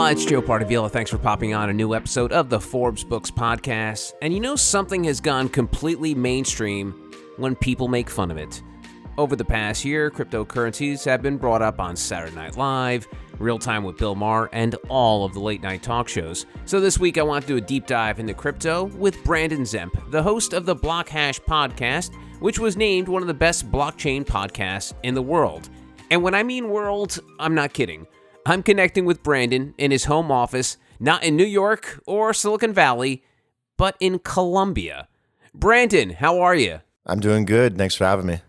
It's Joe Partavilla. Thanks for popping on a new episode of the Forbes Books Podcast. And you know, something has gone completely mainstream when people make fun of it. Over the past year, cryptocurrencies have been brought up on Saturday Night Live, Real Time with Bill Maher, and all of the late night talk shows. So this week I want to do a deep dive into crypto with Brandon Zemp, the host of the BlockHash Podcast, which was named one of the best blockchain podcasts in the world. And when I mean world, I'm not kidding. I'm connecting with Brandon in his home office, not in New York or Silicon Valley, but in Colombia. Brandon, how are you? I'm doing good. Thanks for having me.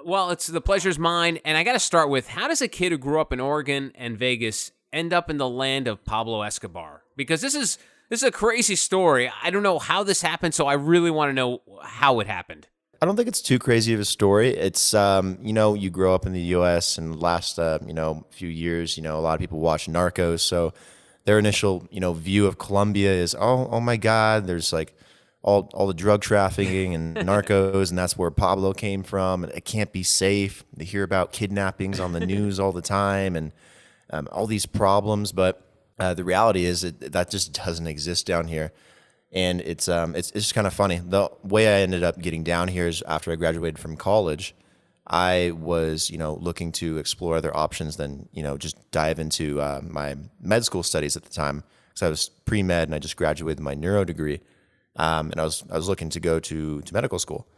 Well, the pleasure's mine, and I got to start with, how does a kid who grew up in Oregon and Vegas end up in the land of Pablo Escobar? Because this is a crazy story. I don't know how this happened, so I really want to know how it happened. I don't think it's too crazy of a story. It's, you grow up in the U.S. and the last, few years, a lot of people watch Narcos. So their initial, view of Colombia is, oh my God, there's like all the drug trafficking and Narcos, and that's where Pablo came from. And it can't be safe. They hear about kidnappings on the news all the time and all these problems. But the reality is that just doesn't exist down here. And it's just kind of funny. The way I ended up getting down here is after I graduated from college, I was, looking to explore other options than, just dive into my med school studies at the time. So I was pre-med and I just graduated my neuro degree. And I was looking to go to medical school.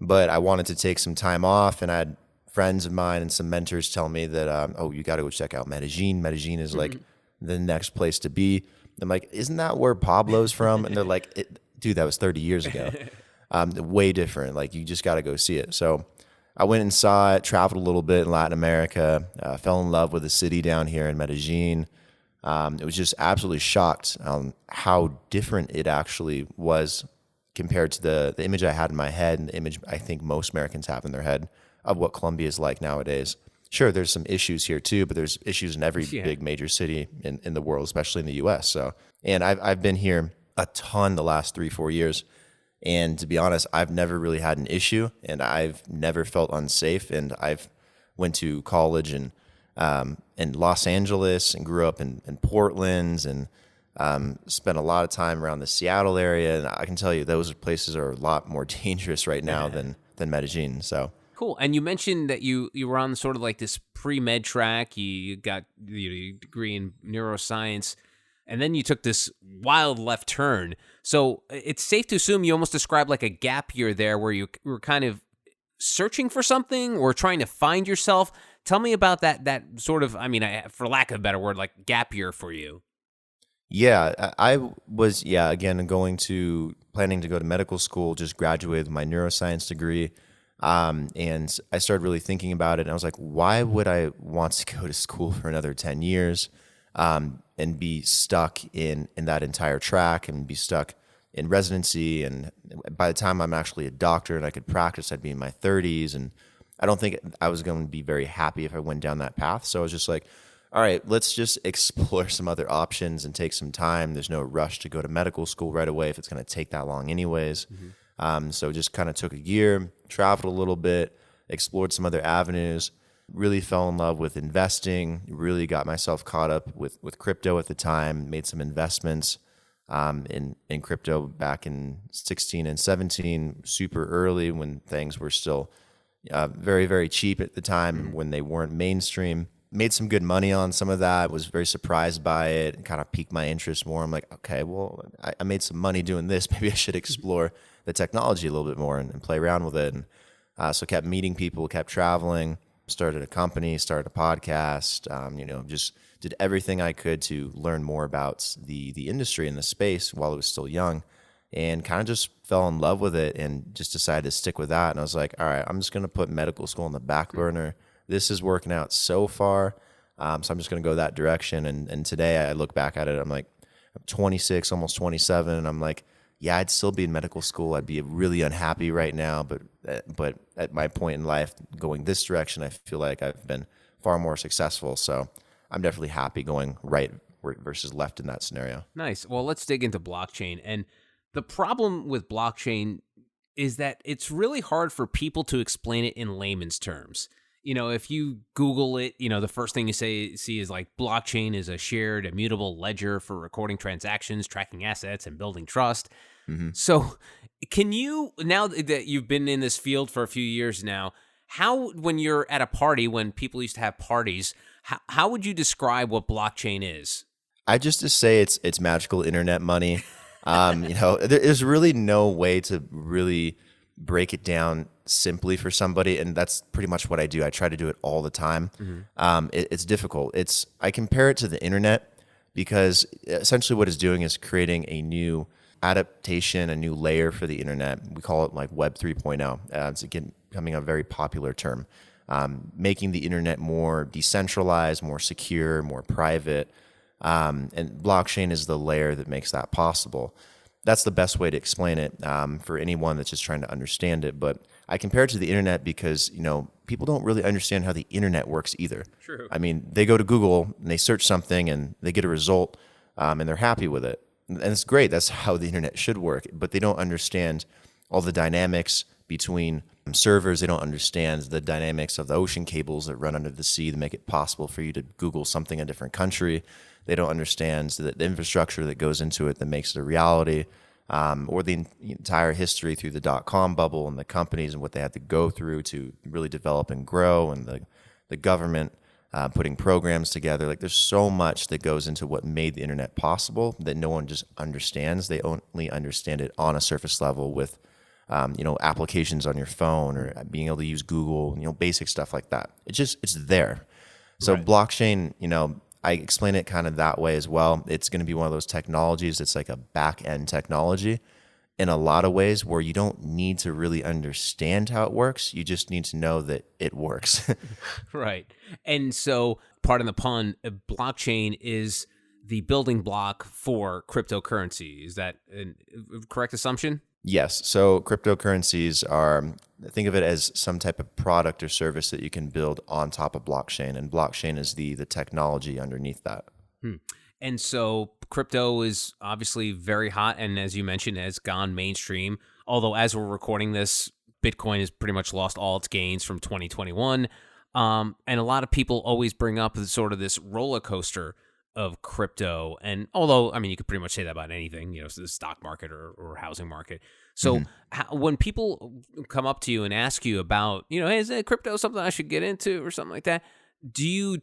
But I wanted to take some time off, and I had friends of mine and some mentors tell me that, you got to go check out Medellín. Medellín is like the next place to be. I'm like, isn't that where Pablo's from? And they're like, dude, that was 30 years ago. Way different. Like, you just got to go see it. So I went and saw it, traveled a little bit in Latin America, fell in love with the city down here in Medellín. It was just absolutely shocked how different it actually was compared to the image I had in my head and the image I think most Americans have in their head of what Colombia is like nowadays. Sure, there's some issues here too, but there's issues in every big major city in the world, especially in the U.S. So, and I've been here a ton the last 3-4 years, and to be honest, I've never really had an issue, and I've never felt unsafe. And I've went to college in Los Angeles and grew up in Portland and spent a lot of time around the Seattle area, and I can tell you those places are a lot more dangerous right now than Medellín. So. Cool. And you mentioned that you were on sort of like this pre-med track. You got your degree in neuroscience, and then you took this wild left turn. So it's safe to assume you almost described like a gap year there where you were kind of searching for something or trying to find yourself. Tell me about that sort of, for lack of a better word, like gap year for you. Yeah, I was, again, planning to go to medical school, just graduated with my neuroscience degree. And I started really thinking about it, and I was like, why would I want to go to school for another 10 years and be stuck in that entire track and be stuck in residency? And by the time I'm actually a doctor and I could practice, I'd be in my 30s, and I don't think I was going to be very happy if I went down that path. So I was just like, all right, let's just explore some other options and take some time. There's no rush to go to medical school right away if it's going to take that long anyways. So just kind of took a year, traveled a little bit, explored some other avenues, really fell in love with investing, really got myself caught up with crypto at the time, made some investments in crypto back in 16 and 17, super early when things were still very, very cheap at the time when they weren't mainstream. Made some good money on some of that, was very surprised by it, and kind of piqued my interest more. I'm like, okay, well, I made some money doing this. Maybe I should explore the technology a little bit more and play around with it. And so kept meeting people, kept traveling, started a company, started a podcast, just did everything I could to learn more about the industry and the space while it was still young, and kind of just fell in love with it and just decided to stick with that. And I was like, all right, I'm just going to put medical school on the back burner. This is working out so far, so I'm just going to go that direction. And today I look back at it, I'm like, I'm 26, almost 27, and I'm like, yeah, I'd still be in medical school. I'd be really unhappy right now, but at my point in life, going this direction, I feel like I've been far more successful. So I'm definitely happy going right versus left in that scenario. Nice. Well, let's dig into blockchain. And the problem with blockchain is that it's really hard for people to explain it in layman's terms. if you Google it, the first thing you see is like blockchain is a shared immutable ledger for recording transactions, tracking assets, and building trust. Hmm. So can you, now that you've been in this field for a few years now, how, when you're at a party, when people used to have parties, how would you describe what blockchain is? I just to say it's magical internet money. There's really no way to really break it down simply for somebody, and that's pretty much what I do. I try to do it all the time. It's difficult. I compare it to the internet because essentially what it's doing is creating a new adaptation, a new layer for the internet. We call it like Web 3.0. It's again becoming a very popular term, making the internet more decentralized, more secure, more private. And blockchain is the layer that makes that possible. That's the best way to explain it for anyone that's just trying to understand it. But I compare it to the internet because, people don't really understand how the internet works either. True. I mean, they go to Google and they search something and they get a result and they're happy with it. And it's great. That's how the internet should work. But they don't understand all the dynamics between servers. They don't understand the dynamics of the ocean cables that run under the sea to make it possible for you to Google something in a different country. They don't understand the infrastructure that goes into it that makes it a reality, or the entire history through the dot-com bubble and the companies and what they had to go through to really develop and grow, and the government putting programs together. Like, there's so much that goes into what made the internet possible that no one just understands. They only understand it on a surface level with applications on your phone or being able to use Google, basic stuff like that. It's there. So Right. blockchain, I explain it kind of that way as well. It's going to be one of those technologies that's like a back-end technology in a lot of ways where you don't need to really understand how it works. You just need to know that it works. Right. And so, pardon the pun, a blockchain is the building block for cryptocurrency. Is that a correct assumption? Yes. So cryptocurrencies are, think of it as some type of product or service that you can build on top of blockchain. And blockchain is the technology underneath that. And so crypto is obviously very hot, and as you mentioned, has gone mainstream. Although as we're recording this, Bitcoin has pretty much lost all its gains from 2021. And a lot of people always bring up sort of this roller coaster of crypto. And although, I mean, you could pretty much say that about anything, the stock market or housing market. So when people come up to you and ask you about, hey, is crypto something I should get into or something like that? Do you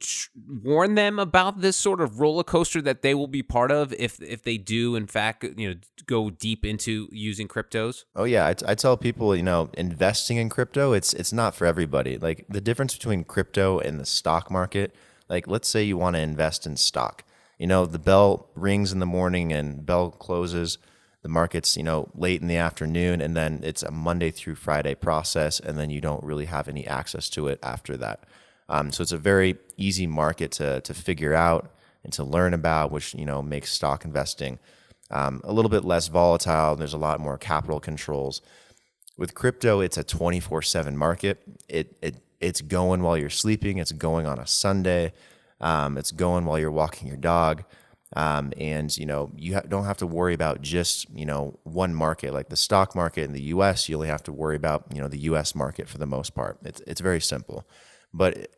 warn them about this sort of roller coaster that they will be part of if they do, in fact, go deep into using cryptos? Oh yeah, I tell people, investing in crypto, it's not for everybody. Like, the difference between crypto and the stock market, like, let's say you want to invest in stock. The bell rings in the morning and bell closes. The market's, late in the afternoon, and then it's a Monday through Friday process, and then you don't really have any access to it after that. So it's a very easy market to figure out and to learn about, which, makes stock investing a little bit less volatile. There's a lot more capital controls. With crypto, it's a 24/7 market. It's going while you're sleeping. It's going on a Sunday. It's going while you're walking your dog. And, you don't have to worry about just, one market. Like the stock market in the U.S., you only have to worry about, the U.S. market for the most part. It's very simple. But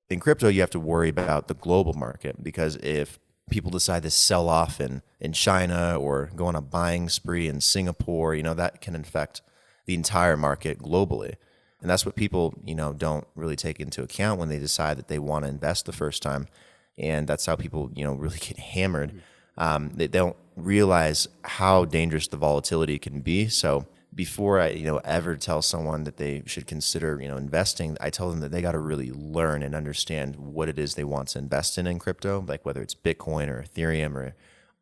in crypto, you have to worry about the global market, because if people decide to sell off in China or go on a buying spree in Singapore, that can affect the entire market globally. And that's what people, don't really take into account when they decide that they want to invest the first time. And that's how people, really get hammered. They don't realize how dangerous the volatility can be. So before I, ever tell someone that they should consider, investing, I tell them that they got to really learn and understand what it is they want to invest in crypto, like whether it's Bitcoin or Ethereum or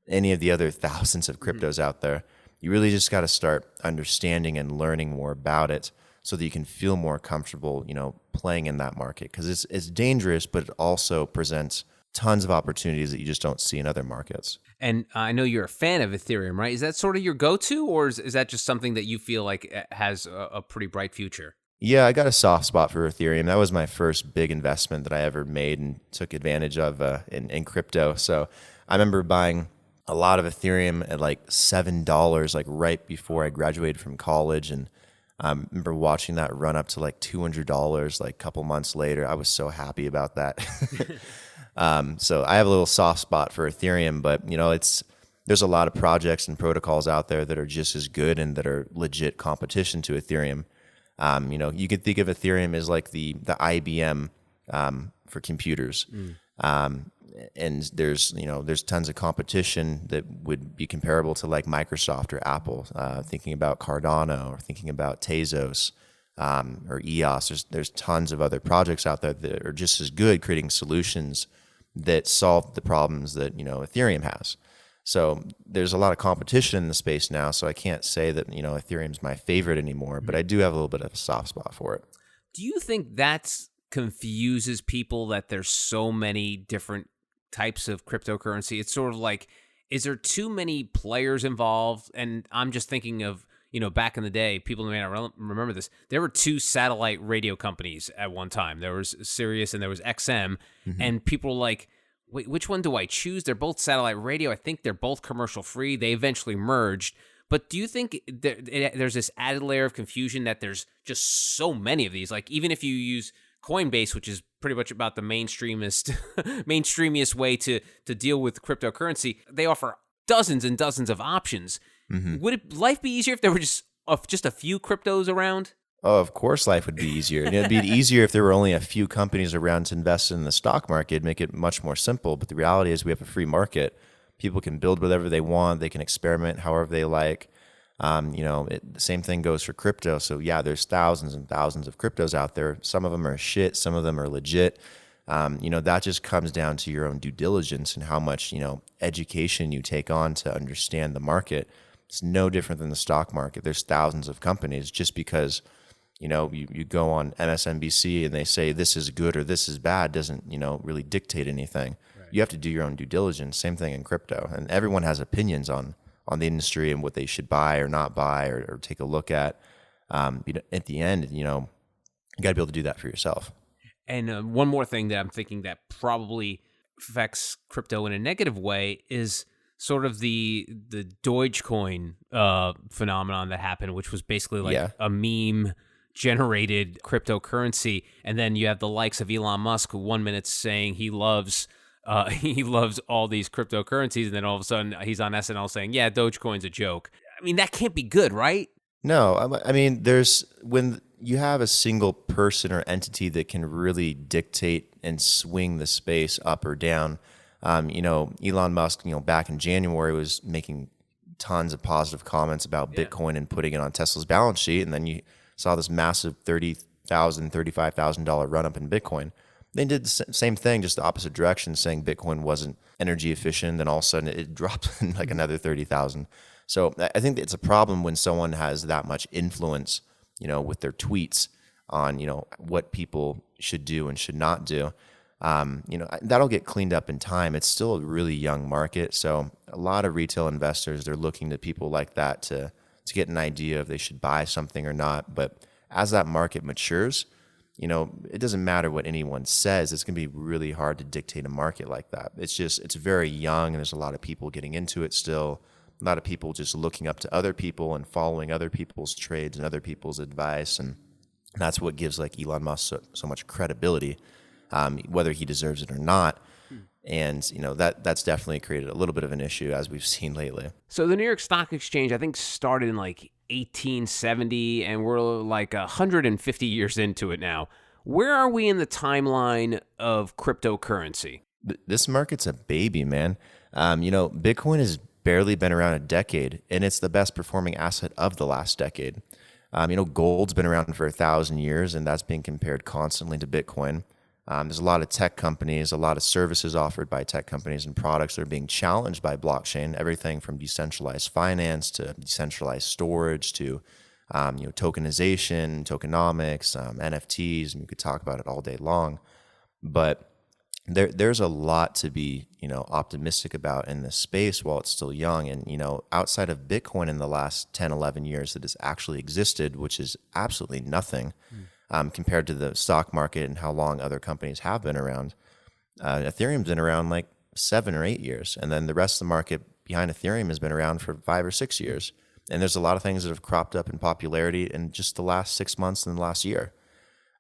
any of the other thousands of cryptos out there. You really just got to start understanding and learning more about it so that you can feel more comfortable, playing in that market, because it's dangerous, but it also presents tons of opportunities that you just don't see in other markets. And I know you're a fan of Ethereum, right? Is that sort of your go-to, or is that just something that you feel like has a pretty bright future? Yeah, I got a soft spot for Ethereum. That was my first big investment that I ever made and took advantage of in crypto. So I remember buying a lot of Ethereum at like $7, like right before I graduated from college. And I remember watching that run up to like $200 like a couple months later. I was so happy about that. So I have a little soft spot for Ethereum, but there's a lot of projects and protocols out there that are just as good and that are legit competition to Ethereum. You could think of Ethereum as like the IBM for computers. And there's tons of competition that would be comparable to like Microsoft or Apple, thinking about Cardano or thinking about Tezos or EOS. There's tons of other projects out there that are just as good creating solutions that solve the problems that, Ethereum has. So there's a lot of competition in the space now. So I can't say that, Ethereum's my favorite anymore, but I do have a little bit of a soft spot for it. Do you think that's confuses people that there's so many different types of cryptocurrency? It's sort of like, is there too many players involved? And I'm just thinking of, back in the day, people may not remember this. There were two satellite radio companies at one time. There was Sirius and there was XM. And people were like, wait, which one do I choose? They're both satellite radio. I think they're both commercial free. They eventually merged. But do you think there's this added layer of confusion that there's just so many of these? Like, even if you use Coinbase, which is pretty much about the mainstreamiest way to deal with cryptocurrency, they offer dozens and dozens of options. Would life be easier if there were just a few cryptos around? Oh, of course life would be easier. And it'd be easier if there were only a few companies around to invest in the stock market. It'd make it much more simple. But the reality is we have a free market. People can build whatever they want. They can experiment however they like. The same thing goes for crypto. So yeah, there's thousands and thousands of cryptos out there. Some of them are shit. Some of them are legit. That just comes down to your own due diligence and how much, education you take on to understand the market. It's no different than the stock market. There's thousands of companies. Just because, you go on MSNBC and they say this is good or this is bad doesn't, really dictate anything. Right. You have to do your own due diligence. Same thing in crypto. And everyone has opinions on the industry and what they should buy or not buy or take a look at. At the end, you got to be able to do that for yourself. And one more thing that I'm thinking that probably affects crypto in a negative way is sort of the Dogecoin phenomenon that happened, which was basically like a meme generated cryptocurrency. And then you have the likes of Elon Musk, who 1 minute saying he loves all these cryptocurrencies, and then all of a sudden he's on SNL saying, yeah, Dogecoin's a joke. I mean, that can't be good, right? No, when you have a single person or entity that can really dictate and swing the space up or down. Elon Musk, back in January was making tons of positive comments about Bitcoin and putting it on Tesla's balance sheet. And then you saw this massive $30,000, $35,000 run up in Bitcoin. They did the same thing, just the opposite direction, saying Bitcoin wasn't energy efficient. Then all of a sudden it dropped like another 30,000. So I think it's a problem when someone has that much influence, with their tweets on, what people should do and should not do. That'll get cleaned up in time. It's still a really young market. So a lot of retail investors, they're looking to people like that to get an idea if they should buy something or not. But as that market matures, it doesn't matter what anyone says. It's going to be really hard to dictate a market like that. It's very young, and there's a lot of people getting into it still. A lot of people just looking up to other people and following other people's trades and other people's advice. And that's what gives like Elon Musk so much credibility, whether he deserves it or not. And, that's definitely created a little bit of an issue, as we've seen lately. So the New York Stock Exchange, I think, started in like 1870, and we're like 150 years into it now. Where are we in the timeline of cryptocurrency? This market's a baby, man. Bitcoin has barely been around a decade, and it's the best performing asset of the last decade. Gold's been around for 1,000 years, and that's being compared constantly to Bitcoin. There's a lot of tech companies, a lot of services offered by tech companies and products that are being challenged by blockchain, everything from decentralized finance to decentralized storage to tokenization, tokenomics, NFTs, and we could talk about it all day long. But there's a lot to be optimistic about in this space while it's still young. And outside of Bitcoin in the last 10, 11 years that has actually existed, which is absolutely nothing. Compared to the stock market and how long other companies have been around. Ethereum's been around like 7 or 8 years. And then the rest of the market behind Ethereum has been around for 5 or 6 years. And there's a lot of things that have cropped up in popularity in just the last 6 months and the last year.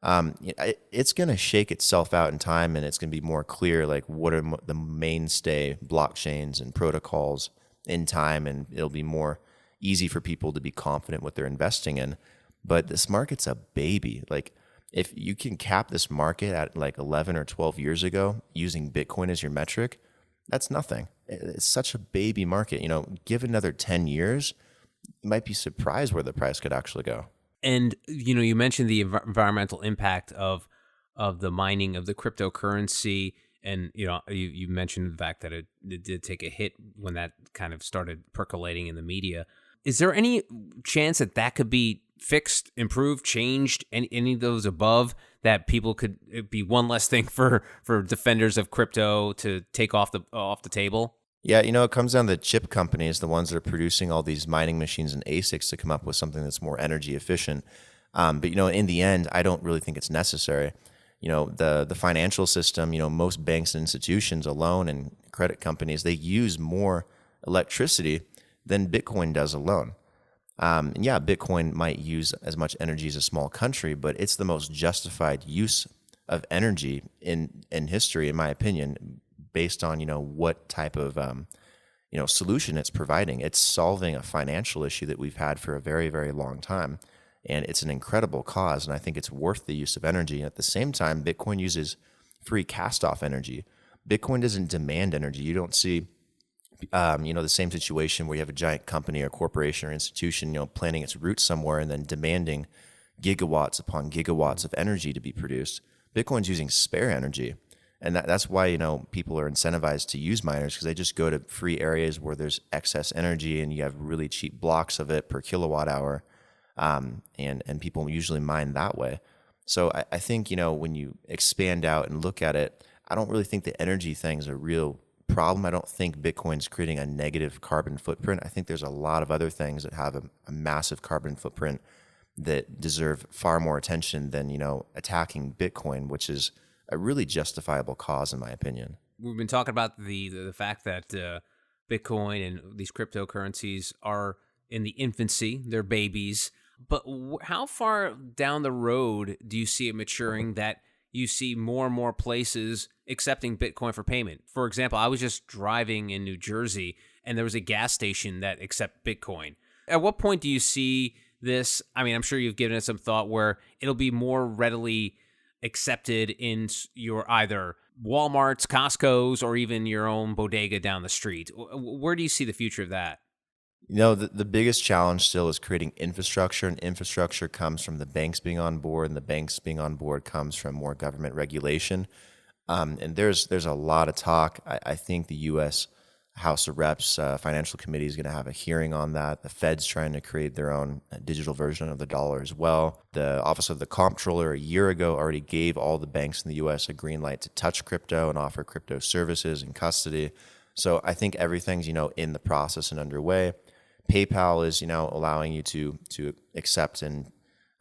It's going to shake itself out in time, and it's going to be more clear, like what are the mainstay blockchains and protocols in time, and it'll be more easy for people to be confident what they're investing in. But this market's a baby. Like, if you can cap this market at like 11 or 12 years ago using Bitcoin as your metric, that's nothing. It's such a baby market. Give it another 10 years, you might be surprised where the price could actually go. And, you mentioned the environmental impact of the mining of the cryptocurrency. And, you mentioned the fact that it did take a hit when that kind of started percolating in the media. Is there any chance that could be fixed, improved, changed, any of those above, that people could, it'd be one less thing for defenders of crypto to take off the table? Yeah, it comes down to chip companies, the ones that are producing all these mining machines and ASICs, to come up with something that's more energy efficient. But in the end, I don't really think it's necessary. The financial system, most banks and institutions alone and credit companies, they use more electricity than Bitcoin does alone. And yeah, Bitcoin might use as much energy as a small country, but it's the most justified use of energy in history, in my opinion, based on, what type of, solution it's providing. It's solving a financial issue that we've had for a very, very long time. And it's an incredible cause, and I think it's worth the use of energy. And at the same time, Bitcoin uses free cast-off energy. Bitcoin doesn't demand energy. You don't see the same situation where you have a giant company or corporation or institution, planting its roots somewhere and then demanding gigawatts upon gigawatts of energy to be produced. Bitcoin's using spare energy. And that's why, people are incentivized to use miners, because they just go to free areas where there's excess energy and you have really cheap blocks of it per kilowatt hour. And people usually mine that way. So I think, when you expand out and look at it, I don't really think the energy thing's a real problem. I don't think Bitcoin's creating a negative carbon footprint. I think there's a lot of other things that have a massive carbon footprint that deserve far more attention than, attacking Bitcoin, which is a really justifiable cause, in my opinion. We've been talking about the fact that Bitcoin and these cryptocurrencies are in the infancy, they're babies. But how far down the road do you see it maturing that you see more and more places accepting Bitcoin for payment? For example, I was just driving in New Jersey, and there was a gas station that accepts Bitcoin. At what point do you see this? I mean, I'm sure you've given it some thought where it'll be more readily accepted in your either Walmarts, Costco's, or even your own bodega down the street. Where do you see the future of that? The biggest challenge still is creating infrastructure, and infrastructure comes from the banks being on board, and the banks being on board comes from more government regulation. And there's a lot of talk. I think the U.S. House of Reps Financial Committee is going to have a hearing on that. The Fed's trying to create their own digital version of the dollar as well. The Office of the Comptroller a year ago already gave all the banks in the U.S. a green light to touch crypto and offer crypto services and custody. So I think everything's, in the process and underway. PayPal is, allowing you to accept and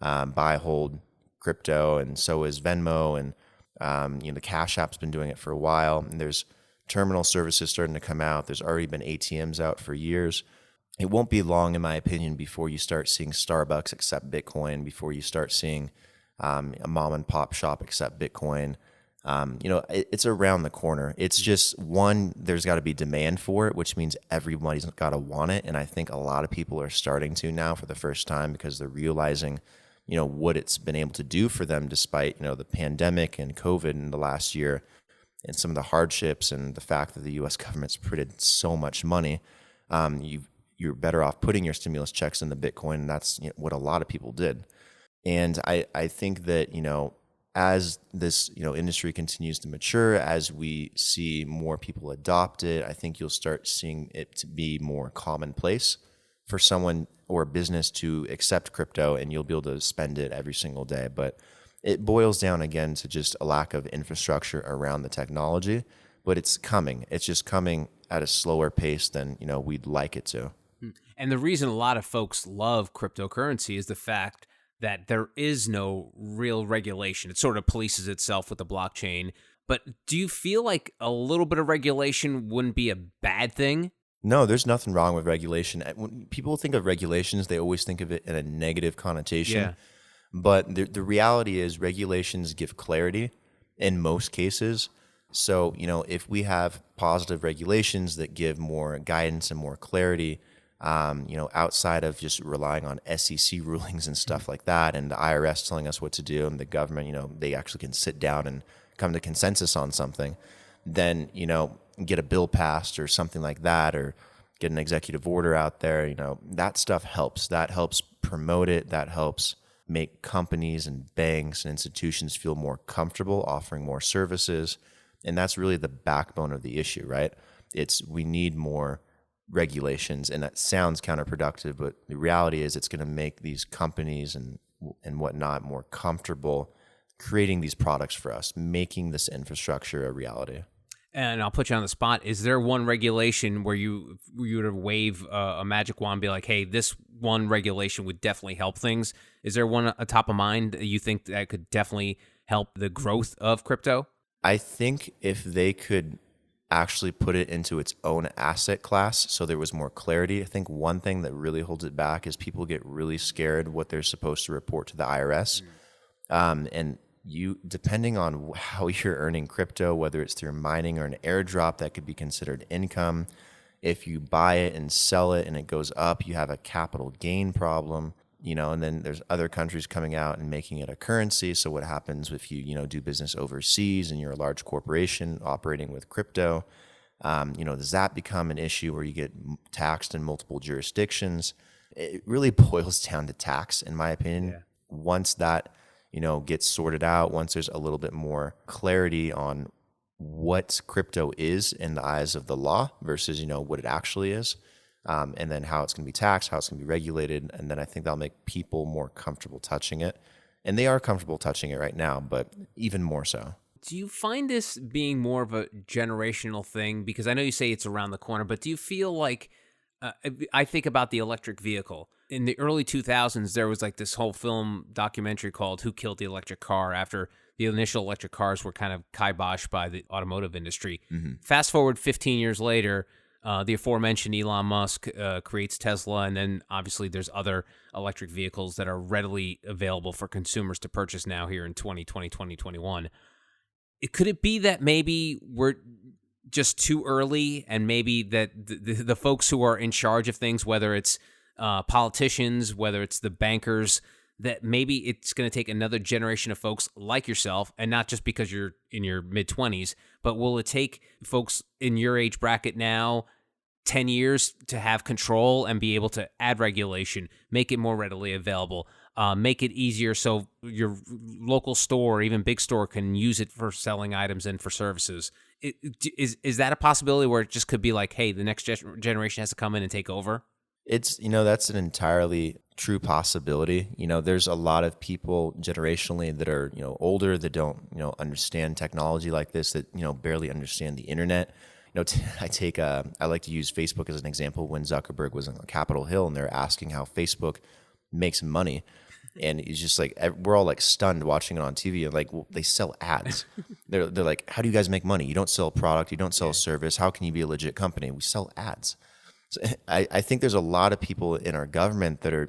buy, hold crypto, and so is Venmo, and the Cash App's been doing it for a while. And there's terminal services starting to come out. There's already been ATMs out for years. It won't be long, in my opinion, before you start seeing Starbucks accept Bitcoin, before you start seeing a mom and pop shop accept Bitcoin. It's around the corner. It's just, one, there's got to be demand for it, which means everybody's got to want it. And I think a lot of people are starting to now for the first time, because they're realizing, what it's been able to do for them despite, the pandemic and COVID in the last year, and some of the hardships, and the fact that the U.S. government's printed so much money. You're better off putting your stimulus checks into Bitcoin, and that's what a lot of people did. And I think that, as this industry continues to mature, as we see more people adopt it, I think you'll start seeing it to be more commonplace for someone or a business to accept crypto, and you'll be able to spend it every single day. But it boils down again to just a lack of infrastructure around the technology, but it's coming. It's just coming at a slower pace than, we'd like it to. And the reason a lot of folks love cryptocurrency is the fact that there is no real regulation. It sort of polices itself with the blockchain. But do you feel like a little bit of regulation wouldn't be a bad thing? No, there's nothing wrong with regulation. When people think of regulations, they always think of it in a negative connotation. Yeah. But the reality is regulations give clarity in most cases. So, if we have positive regulations that give more guidance and more clarity, outside of just relying on SEC rulings and stuff like that, and the IRS telling us what to do, and the government, they actually can sit down and come to consensus on something, then, get a bill passed or something like that, or get an executive order out there, that stuff helps. That helps promote it. That helps make companies and banks and institutions feel more comfortable offering more services. And that's really the backbone of the issue, right? We need more regulations, and that sounds counterproductive, but the reality is it's going to make these companies and whatnot more comfortable creating these products for us, making this infrastructure a reality. And I'll put you on the spot. Is there one regulation where you would wave a magic wand and be like, hey, this one regulation would definitely help things? Is there one atop of mind that you think that could definitely help the growth of crypto? I think if they could actually put it into its own asset class so there was more clarity. I think one thing that really holds it back is people get really scared what they're supposed to report to the IRS. And depending on how you're earning crypto, whether it's through mining or an airdrop, that could be considered income. If you buy it and sell it and it goes up, you have a capital gain problem. And then there's other countries coming out and making it a currency. So what happens if you, do business overseas and you're a large corporation operating with crypto? Does that become an issue where you get taxed in multiple jurisdictions? It really boils down to tax, in my opinion. Yeah. Once that, gets sorted out, once there's a little bit more clarity on what crypto is in the eyes of the law versus, what it actually is. And then how it's going to be taxed, how it's going to be regulated. And then I think that'll make people more comfortable touching it. And they are comfortable touching it right now, but even more so. Do you find this being more of a generational thing? Because I know you say it's around the corner, but do you feel like, I think about the electric vehicle. In the early 2000s, there was like this whole film documentary called Who Killed the Electric Car, after the initial electric cars were kind of kiboshed by the automotive industry. Mm-hmm. Fast forward 15 years later, the aforementioned Elon Musk creates Tesla, and then obviously there's other electric vehicles that are readily available for consumers to purchase now here in 2020, 2021. Could it be that maybe we're just too early, and maybe that the folks who are in charge of things, whether it's politicians, whether it's the bankers, that maybe it's going to take another generation of folks like yourself, and not just because you're in your mid-20s, but will it take folks in your age bracket now 10 years to have control and be able to add regulation, make it more readily available, make it easier so your local store or even big store can use it for selling items and for services? Is that a possibility where it just could be like, hey, the next generation has to come in and take over? It's, that's an entirely true possibility. There's a lot of people generationally that are, older, that don't, understand technology like this, that, barely understand the internet. I like to use Facebook as an example. When Zuckerberg was on Capitol Hill and they're asking how Facebook makes money. And it's just like, we're all like stunned watching it on TV. And like, well, they sell ads. They're like, how do you guys make money? You don't sell a product. You don't sell a service. How can you be a legit company? We sell ads. So I think there's a lot of people in our government that are,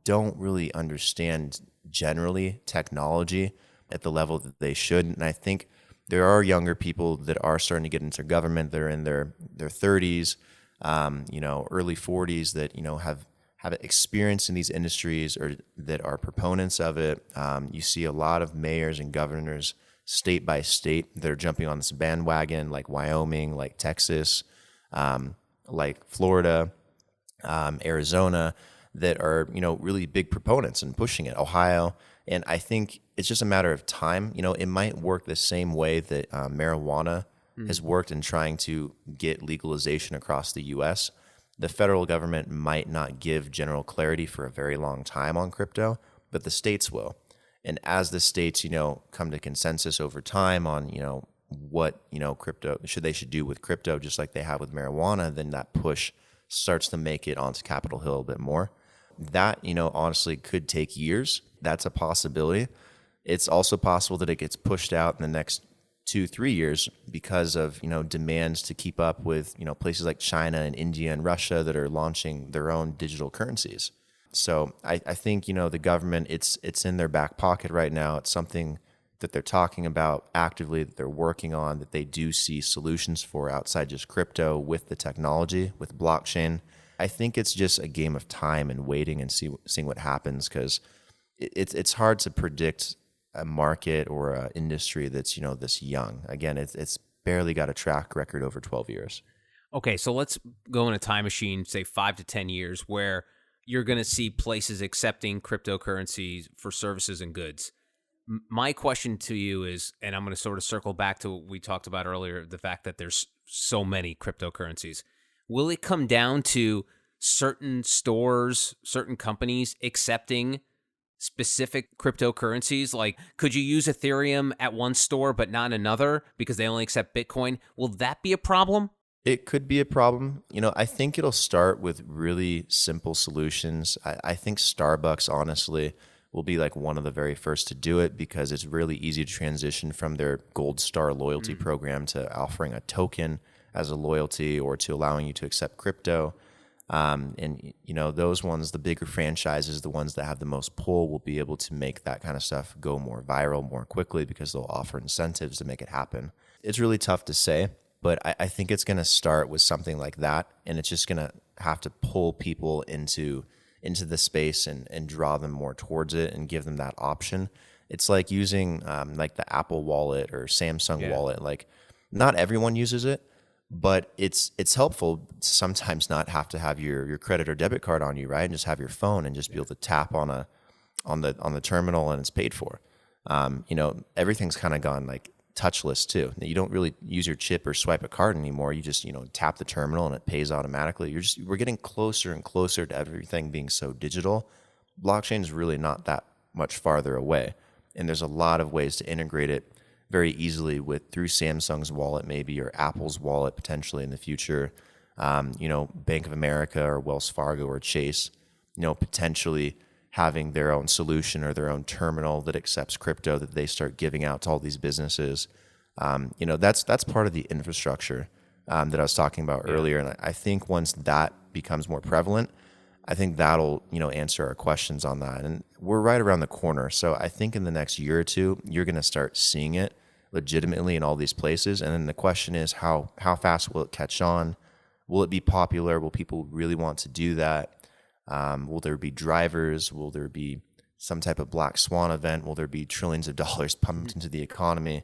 don't really understand generally technology at the level that they should. And I think there are younger people that are starting to get into government. They're in their 30s, early 40s that, have experience in these industries or that are proponents of it. You see a lot of mayors and governors state by state that are jumping on this bandwagon, like Wyoming, like Texas, like Florida, Arizona, that are, really big proponents and pushing it, Ohio. And I think it's just a matter of time. It might work the same way that marijuana has worked in trying to get legalization across the U.S. The federal government might not give general clarity for a very long time on crypto, but the states will. And as the states, come to consensus over time on, what, crypto should do with crypto, just like they have with marijuana, then that push starts to make it onto Capitol Hill a bit more. That, honestly could take years. That's a possibility. It's also possible that it gets pushed out in the next 2-3 years because of, demands to keep up with, places like China and India and Russia that are launching their own digital currencies. So I think, the government, it's in their back pocket right now. It's something that they're talking about actively, that they're working on, that they do see solutions for outside just crypto with the technology, with blockchain. I think it's just a game of time and waiting and seeing what happens, because it's hard to predict a market or an industry that's, this young. Again, it's barely got a track record over 12 years. Okay, so let's go in a time machine, say 5 to 10 years, where you're going to see places accepting cryptocurrencies for services and goods. My question to you is, and I'm going to sort of circle back to what we talked about earlier, the fact that there's so many cryptocurrencies. Will it come down to certain stores, certain companies accepting specific cryptocurrencies? Like, could you use Ethereum at one store but not another because they only accept Bitcoin? Will that be a problem? It could be a problem. I think it'll start with really simple solutions. I think Starbucks, honestly, will be like one of the very first to do it, because it's really easy to transition from their Gold Star loyalty program to offering a token as a loyalty, or to allowing you to accept crypto. And those ones, the bigger franchises, the ones that have the most pull, will be able to make that kind of stuff go more viral more quickly, because they'll offer incentives to make it happen. It's really tough to say, but I think it's going to start with something like that, and it's just going to have to pull people into the space and draw them more towards it and give them that option. It's like using like the Apple Wallet or Samsung Wallet. Like, not everyone uses it, but it's helpful to sometimes not have to have your credit or debit card on you, right? And just have your phone and just be able to tap on the terminal, and it's paid for. Everything's kind of gone like touchless too. You don't really use your chip or swipe a card anymore. You just, tap the terminal and it pays automatically. We're getting closer and closer to everything being so digital. Blockchain is really not that much farther away. And there's a lot of ways to integrate it very easily through Samsung's wallet maybe, or Apple's wallet potentially in the future. Bank of America or Wells Fargo or Chase, potentially having their own solution or their own terminal that accepts crypto that they start giving out to all these businesses. That's part of the infrastructure that I was talking about earlier. And I think once that becomes more prevalent, I think that'll, answer our questions on that. And we're right around the corner. So I think in the next year or two, you're going to start seeing it legitimately in all these places. And then the question is, how fast will it catch on? Will it be popular? Will people really want to do that? Will there be drivers? Will there be some type of black swan event? Will there be trillions of dollars pumped into the economy?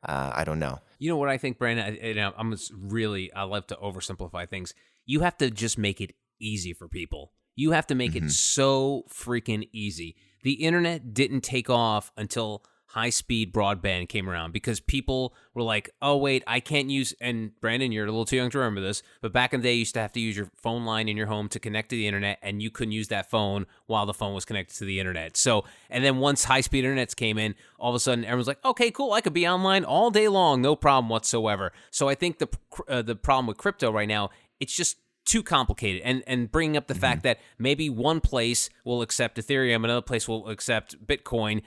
I don't know. You know what I think, Brandon? I love to oversimplify things. You have to just make it easy for people. You have to make it so freaking easy. The internet didn't take off until high-speed broadband came around, because people were like, oh, wait, I can't use, and Brandon, you're a little too young to remember this, but back in the day, you used to have to use your phone line in your home to connect to the internet, and you couldn't use that phone while the phone was connected to the internet. So, and then once high-speed internets came in, all of a sudden, everyone's like, okay, cool, I could be online all day long, no problem whatsoever. So I think the problem with crypto right now, it's just too complicated, and bringing up the fact that maybe one place will accept Ethereum, another place will accept Bitcoin.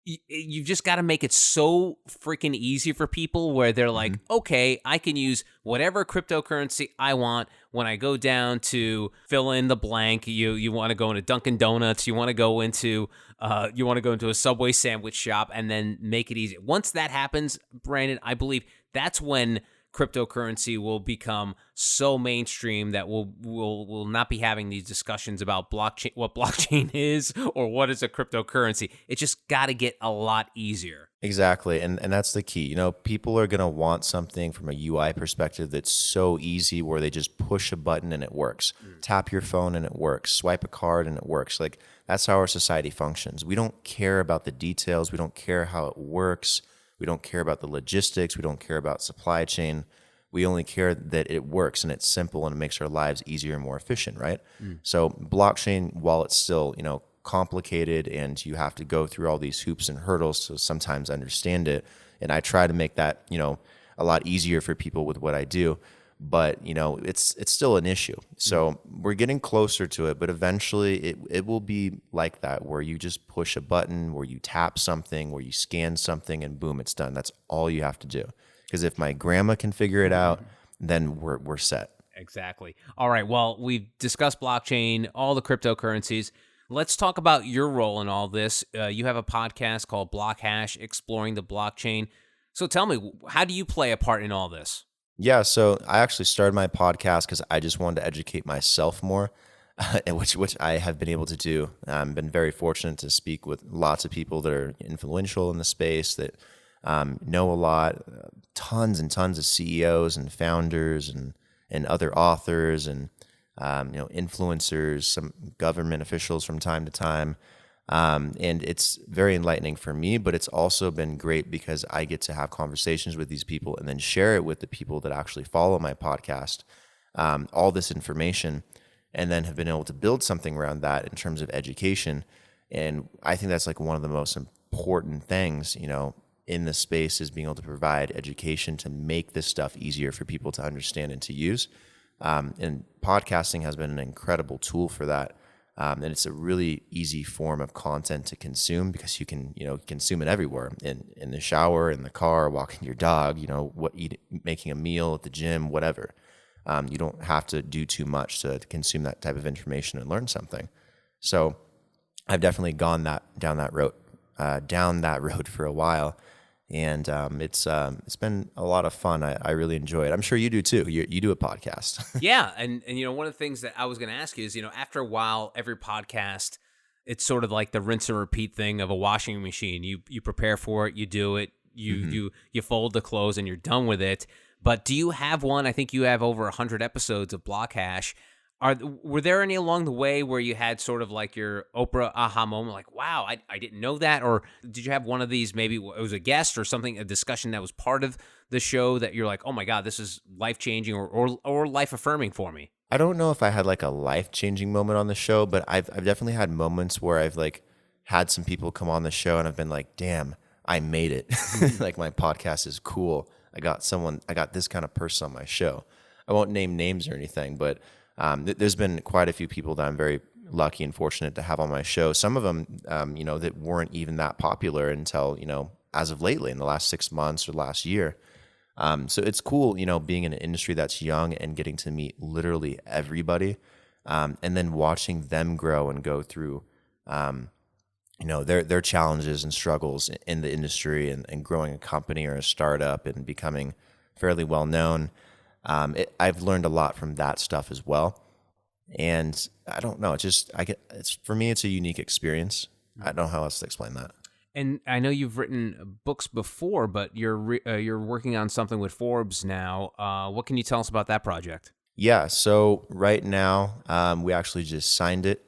You've just got to make it so freaking easy for people, where they're like, okay, I can use whatever cryptocurrency I want when I go down to fill in the blank. You want to go into Dunkin' Donuts, you want to go into a Subway sandwich shop, and then make it easy. Once that happens, Brandon, I believe that's when cryptocurrency will become so mainstream that we'll not be having these discussions about blockchain, what blockchain is, or what is a cryptocurrency. It just got to get a lot easier. Exactly. And that's the key. People are going to want something from a UI perspective that's so easy, where they just push a button and it works. Tap your phone and it works. Swipe a card and it works. Like, that's how our society functions. We don't care about the details. We don't care how it works. We don't care about the logistics. We don't care about supply chain. We only care that it works and it's simple and it makes our lives easier and more efficient, right? So blockchain, while it's still, complicated and you have to go through all these hoops and hurdles to sometimes understand it, and I try to make that, a lot easier for people with what I do, but it's still an issue. So we're getting closer to it, but eventually it will be like that, where you just push a button, where you tap something, where you scan something, and boom, it's done. That's all you have to do. Because if my grandma can figure it out, then we're set. Exactly. All right. Well, we've discussed blockchain, all the cryptocurrencies. Let's talk about your role in all this. You have a podcast called BlockHash, Exploring the Blockchain. So tell me, how do you play a part in all this? Yeah, so I actually started my podcast because I just wanted to educate myself more, which I have been able to do. I've been very fortunate to speak with lots of people that are influential in the space, that know a lot, tons and tons of CEOs and founders and other authors and influencers, some government officials from time to time. And it's very enlightening for me, but it's also been great because I get to have conversations with these people and then share it with the people that actually follow my podcast, all this information, and then have been able to build something around that in terms of education. And I think that's like one of the most important things, in this space, is being able to provide education to make this stuff easier for people to understand and to use. And podcasting has been an incredible tool for that. And it's a really easy form of content to consume because you can, consume it everywhere, in the shower, in the car, walking your dog, making a meal at the gym, whatever. You don't have to do too much to consume that type of information and learn something. So I've definitely gone down that road for a while. And it's been a lot of fun. I really enjoy it. I'm sure you do too. You do a podcast. Yeah, and one of the things that I was going to ask you is, after a while, every podcast, it's sort of like the rinse and repeat thing of a washing machine. You prepare for it, you do it, you fold the clothes, and you're done with it. But do you have one? I think you have over 100 episodes of BlockHash. Were there any along the way where you had sort of like your Oprah aha moment, like, wow, I didn't know that? Or did you have one of these, maybe it was a guest or something, a discussion that was part of the show that you're like, oh my God, this is life-changing or life-affirming for me? I don't know if I had like a life-changing moment on the show, but I've definitely had moments where I've like had some people come on the show and I've been like, damn, I made it. Like, my podcast is cool. I got this kind of person on my show. I won't name names or anything, but there's been quite a few people that I'm very lucky and fortunate to have on my show. Some of them, that weren't even that popular until, as of lately, in the last 6 months or last year. So it's cool, being in an industry that's young and getting to meet literally everybody, and then watching them grow and go through, their challenges and struggles in the industry, and growing a company or a startup and becoming fairly well known. I've learned a lot from that stuff as well. And I don't know, for me, it's a unique experience. I don't know how else to explain that. And I know you've written books before, but you're working on something with Forbes now. What can you tell us about that project? Yeah, so right now, we actually just signed it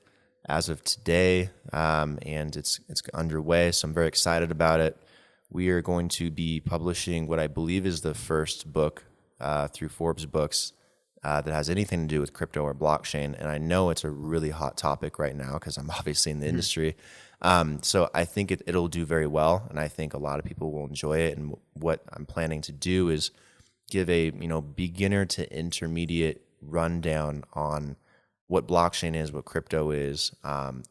as of today, and it's underway. So I'm very excited about it. We are going to be publishing what I believe is the first book through Forbes Books that has anything to do with crypto or blockchain. And I know it's a really hot topic right now because I'm obviously in the industry. So I think it'll do very well, and I think a lot of people will enjoy it. And what I'm planning to do is give a beginner to intermediate rundown on what blockchain is, what crypto is,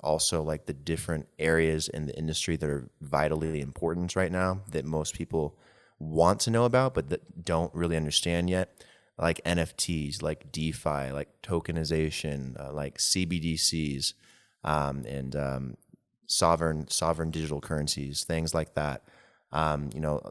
also like the different areas in the industry that are vitally important right now that most people want to know about but that don't really understand yet, like NFTs, like DeFi, like tokenization, like CBDCs, and sovereign digital currencies, things like that.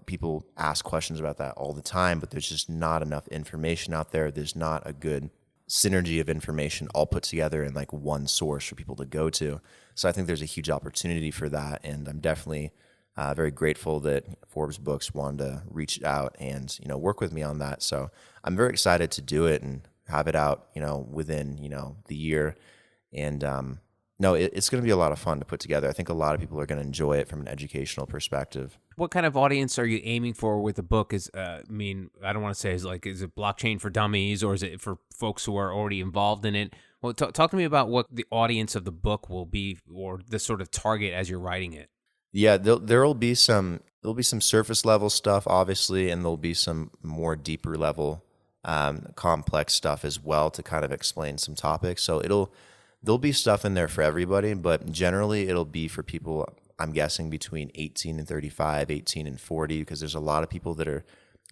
People ask questions about that all the time, but there's just not enough information out there. There's not a good synergy of information all put together in like one source for people to go to. So I think there's a huge opportunity for that, and I'm definitely very grateful that Forbes Books wanted to reach out and work with me on that. So I'm very excited to do it and have it out within the year. And it's going to be a lot of fun to put together. I think a lot of people are going to enjoy it from an educational perspective. What kind of audience are you aiming for with the book? I don't want to say is it blockchain for dummies, or is it for folks who are already involved in it? Well, talk to me about what the audience of the book will be, or the sort of target as you're writing it. Yeah, there'll be some surface level stuff, obviously, and there'll be some more deeper level complex stuff as well to kind of explain some topics. So there'll be stuff in there for everybody, but generally it'll be for people, I'm guessing, between 18 and 35, 18 and 40, because there's a lot of people that are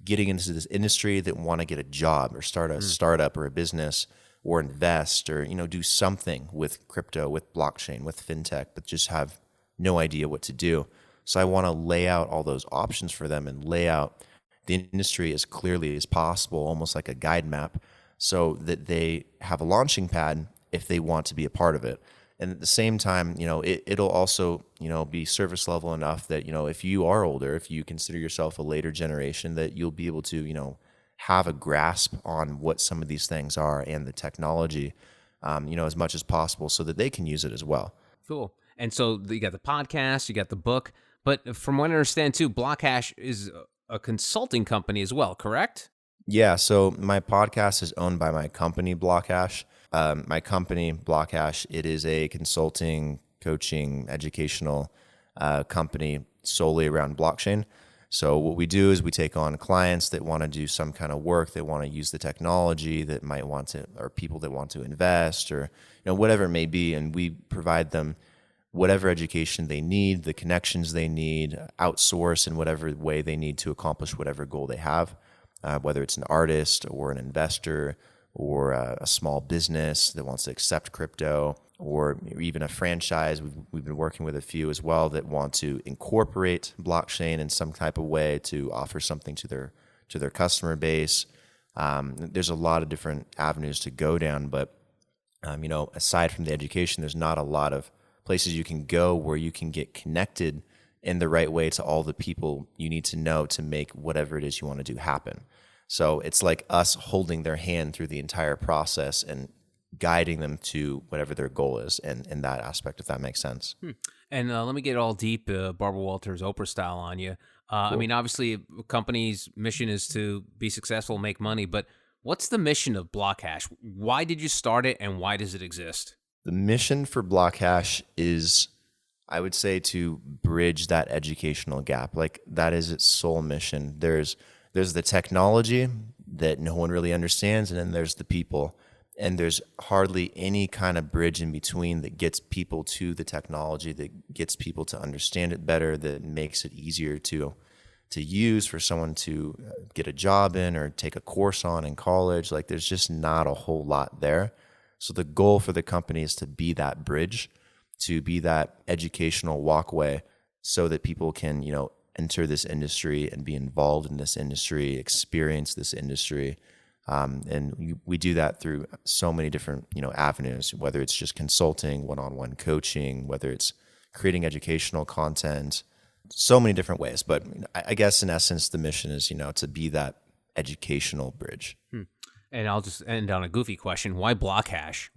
getting into this industry that want to get a job or start a startup or a business or invest or, do something with crypto, with blockchain, with fintech, but just have no idea what to do. So I want to lay out all those options for them and lay out the industry as clearly as possible, almost like a guide map, so that they have a launching pad if they want to be a part of it. And at the same time, it'll also, be service level enough that, if you are older, if you consider yourself a later generation, that you'll be able to, have a grasp on what some of these things are and the technology, as much as possible so that they can use it as well. Cool. And so you got the podcast, you got the book, but from what I understand too, BlockHash is a consulting company as well, correct? Yeah. So my podcast is owned by my company, BlockHash. My company, BlockHash, it is a consulting, coaching, educational company solely around blockchain. So what we do is we take on clients that want to do some kind of work, that want to use the technology, that might want to, or people that want to invest, or whatever it may be, and we provide them whatever education they need, the connections they need, outsource in whatever way they need to accomplish whatever goal they have, whether it's an artist or an investor or a small business that wants to accept crypto, or even a franchise. We've been working with a few as well that want to incorporate blockchain in some type of way to offer something to their customer base. There's a lot of different avenues to go down, but aside from the education, there's not a lot of places you can go where you can get connected in the right way to all the people you need to know to make whatever it is you want to do happen. So it's like us holding their hand through the entire process and guiding them to whatever their goal is in that aspect, if that makes sense. And let me get all deep, Barbara Walters, Oprah style on you. Cool. I mean, obviously, a company's mission is to be successful, make money, but what's the mission of BlockHash? Why did you start it, and why does it exist? The mission for BlockHash is, I would say, to bridge that educational gap. Like, that is its sole mission. There's the technology that no one really understands, and then there's the people. And there's hardly any kind of bridge in between that gets people to the technology, that gets people to understand it better, that makes it easier to use for someone to get a job in or take a course on in college. Like, there's just not a whole lot there. So the goal for the company is to be that bridge, to be that educational walkway so that people can, enter this industry and be involved in this industry, experience this industry. And we do that through so many different, avenues, whether it's just consulting, one-on-one coaching, whether it's creating educational content, so many different ways. But I guess in essence, the mission is, to be that educational bridge. And I'll just end on a goofy question. Why BlockHash?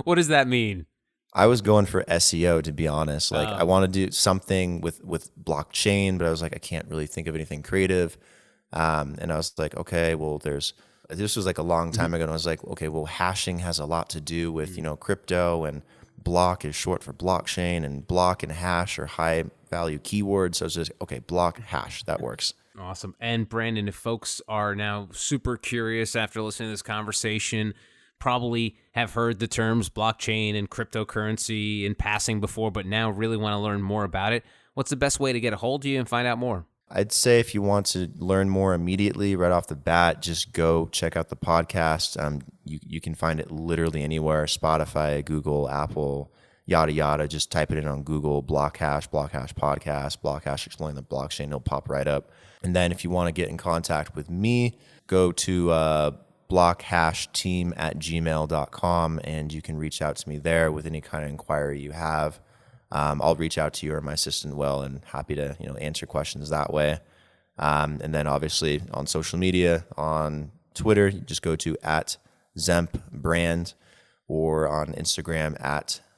What does that mean? I was going for SEO, to be honest. Like, I want to do something with blockchain, but I was like, I can't really think of anything creative. And I was like, okay, well, this was like a long time ago. And I was like, okay, well, hashing has a lot to do with, crypto, and block is short for blockchain, and block and hash are high value keywords. So I was just, okay, BlockHash, that works. Awesome. And Brandon, if folks are now super curious after listening to this conversation, probably have heard the terms blockchain and cryptocurrency in passing before, but now really want to learn more about it, what's the best way to get a hold of you and find out more? I'd say if you want to learn more immediately, right off the bat, just go check out the podcast. You can find it literally anywhere: Spotify, Google, Apple, yada, yada. Just type it in on Google, BlockHash Podcast, BlockHash Exploring the Blockchain. It'll pop right up. And then if you want to get in contact with me, go to blockhashteam@gmail.com, and you can reach out to me there with any kind of inquiry you have. I'll reach out to you or my assistant will, and happy to answer questions that way. And then obviously on social media, on Twitter, you just go to @ZempBrand, or on Instagram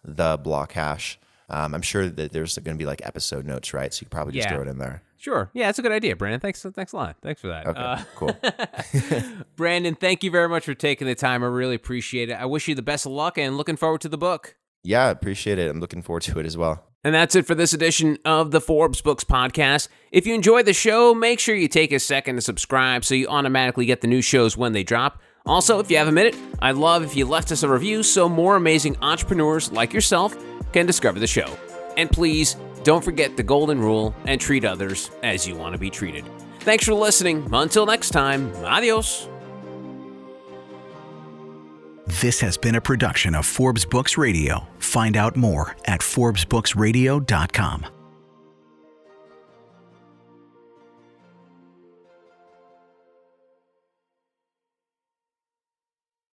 @TheBlockHash. I'm sure that there's going to be like episode notes, right? So you can probably just throw it in there. Sure. Yeah, that's a good idea, Brandon. Thanks a lot. Thanks for that. Okay, cool. Brandon, thank you very much for taking the time. I really appreciate it. I wish you the best of luck, and looking forward to the book. Yeah, I appreciate it. I'm looking forward to it as well. And that's it for this edition of the Forbes Books Podcast. If you enjoyed the show, make sure you take a second to subscribe so you automatically get the new shows when they drop. Also, if you have a minute, I'd love if you left us a review so more amazing entrepreneurs like yourself can discover the show. And please, don't forget the golden rule and treat others as you want to be treated. Thanks for listening. Until next time, adios. This has been a production of Forbes Books Radio. Find out more at ForbesBooksRadio.com.